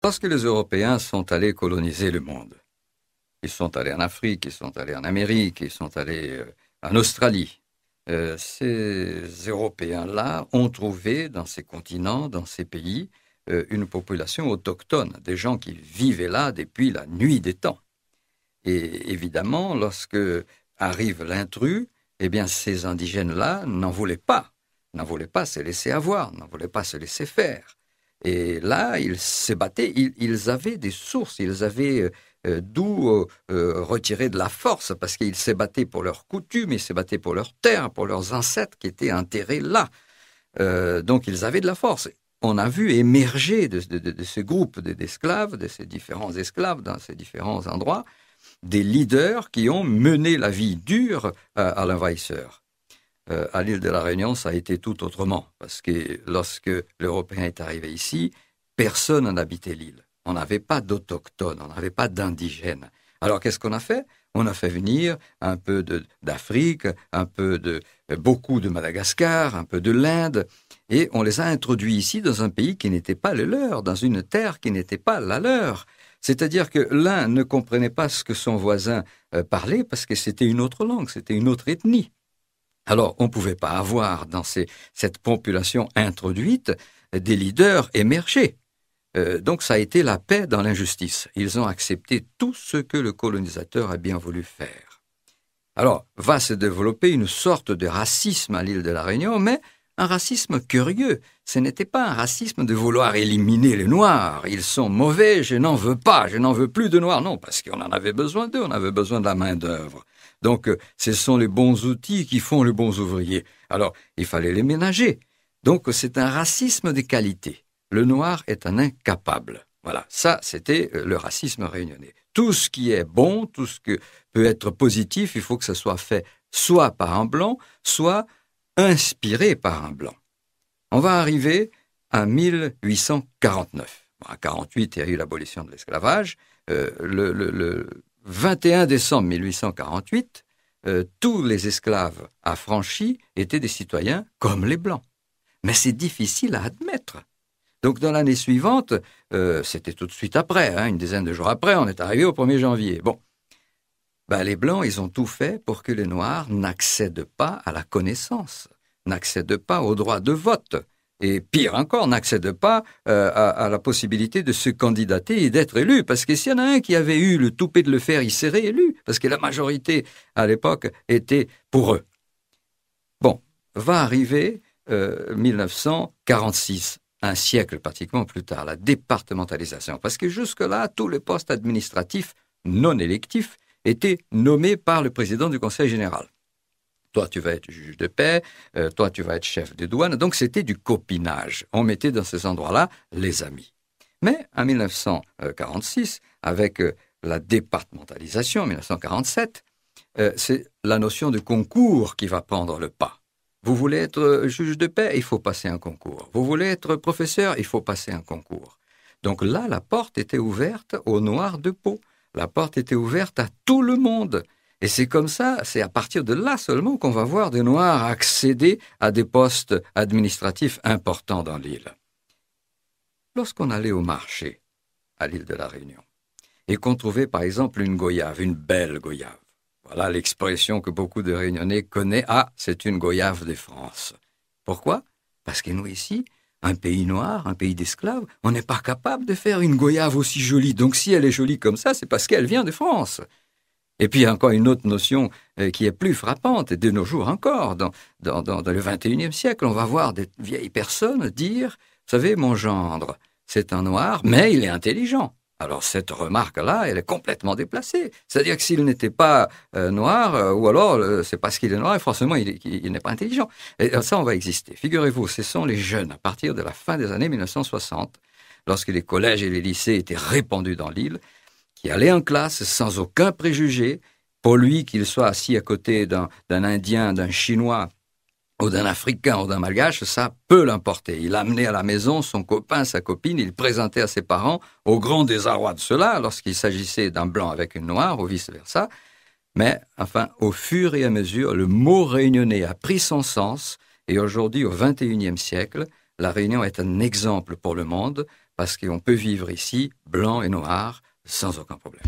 Lorsque les Européens sont allés coloniser le monde, ils sont allés en Afrique, ils sont allés en Amérique, ils sont allés en Australie. Ces Européens-là ont trouvé dans ces continents, dans ces pays, une population autochtone, des gens qui vivaient là depuis la nuit des temps. Et évidemment, lorsque arrive l'intrus, eh bien, ces indigènes-là n'en voulaient pas se laisser avoir, n'en voulaient pas se laisser faire. Et là, ils se battaient, ils avaient des sources, ils avaient d'où retirer de la force, parce qu'ils se battaient pour leurs coutumes, ils se battaient pour leurs terres, pour leurs ancêtres qui étaient enterrés là. Donc, ils avaient de la force. On a vu émerger de ce groupe d'esclaves, de ces différents esclaves dans ces différents endroits, des leaders qui ont mené la vie dure à l'envahisseur. À l'île de la Réunion, ça a été tout autrement, parce que lorsque l'Européen est arrivé ici, personne n'habitait l'île. On n'avait pas d'autochtones, on n'avait pas d'indigènes. Alors qu'est-ce qu'on a fait? On a fait venir un peu d'Afrique, beaucoup de Madagascar, un peu de l'Inde, et on les a introduits ici dans un pays qui n'était pas le leur, dans une terre qui n'était pas la leur. C'est-à-dire que l'un ne comprenait pas ce que son voisin parlait parce que c'était une autre langue, c'était une autre ethnie. Alors, on ne pouvait pas avoir dans cette population introduite des leaders émergés. Donc, ça a été la paix dans l'injustice. Ils ont accepté tout ce que le colonisateur a bien voulu faire. Alors, va se développer une sorte de racisme à l'île de la Réunion, mais un racisme curieux. Ce n'était pas un racisme de vouloir éliminer les Noirs. Ils sont mauvais, je n'en veux pas, je n'en veux plus de Noirs. Non, parce qu'on en avait besoin d'eux, on avait besoin de la main-d'œuvre. Donc, ce sont les bons outils qui font les bons ouvriers. Alors, il fallait les ménager. Donc, c'est un racisme de qualité. Le Noir est un incapable. Voilà, ça, c'était le racisme réunionnais. Tout ce qui est bon, tout ce qui peut être positif, il faut que ça soit fait soit par un Blanc, soit inspiré par un Blanc. On va arriver à 1849. En 1848, il y a eu l'abolition de l'esclavage. Le 21 décembre 1848, tous les esclaves affranchis étaient des citoyens comme les Blancs. Mais c'est difficile à admettre. Donc, dans l'année suivante, c'était tout de suite après, une dizaine de jours après, on est arrivé au 1er janvier. Bon, les Blancs, ils ont tout fait pour que les Noirs n'accèdent pas à la connaissance, n'accèdent pas au droit de vote. Et pire encore, n'accèdent pas à la possibilité de se candidater et d'être élu. Parce que s'il y en a un qui avait eu le toupet de le faire, il serait élu. Parce que la majorité, à l'époque, était pour eux. Bon, va arriver 1946. Un siècle pratiquement plus tard, la départementalisation. Parce que jusque-là, tous les postes administratifs non électifs étaient nommés par le président du Conseil général. Toi, tu vas être juge de paix, toi, tu vas être chef de douane. Donc, c'était du copinage. On mettait dans ces endroits-là les amis. Mais en 1946, avec la départementalisation, en 1947, c'est la notion de concours qui va prendre le pas. Vous voulez être juge de paix, il faut passer un concours. Vous voulez être professeur, il faut passer un concours. Donc là, la porte était ouverte aux Noirs de peau. La porte était ouverte à tout le monde. Et c'est comme ça, c'est à partir de là seulement qu'on va voir des Noirs accéder à des postes administratifs importants dans l'île. Lorsqu'on allait au marché, à l'île de la Réunion, et qu'on trouvait par exemple une goyave, une belle goyave, voilà l'expression que beaucoup de Réunionnais connaissent. Ah, c'est une goyave de France. Pourquoi? Parce que nous ici, un pays noir, un pays d'esclaves, on n'est pas capable de faire une goyave aussi jolie. Donc si elle est jolie comme ça, c'est parce qu'elle vient de France. Et puis il y a encore une autre notion qui est plus frappante, et de nos jours encore, dans le 21e siècle, on va voir des vieilles personnes dire, vous savez, mon gendre, c'est un noir, mais il est intelligent. Alors cette remarque-là, elle est complètement déplacée. C'est-à-dire que s'il n'était pas noir, ou alors c'est parce qu'il est noir et forcément il n'est pas intelligent. Et ça, on va exister. Figurez-vous, ce sont les jeunes, à partir de la fin des années 1960, lorsque les collèges et les lycées étaient répandus dans l'île, qui allaient en classe sans aucun préjugé, pour lui qu'il soit assis à côté d'un Indien, d'un Chinois, ou d'un Africain ou d'un Malgache, ça peut l'emporter. Il amenait à la maison son copain, sa copine, il présentait à ses parents, au grand désarroi de cela, lorsqu'il s'agissait d'un blanc avec une noire, ou vice-versa. Mais, enfin, au fur et à mesure, le mot réunionnais a pris son sens, et aujourd'hui, au XXIe siècle, la Réunion est un exemple pour le monde, parce qu'on peut vivre ici, blanc et noir, sans aucun problème.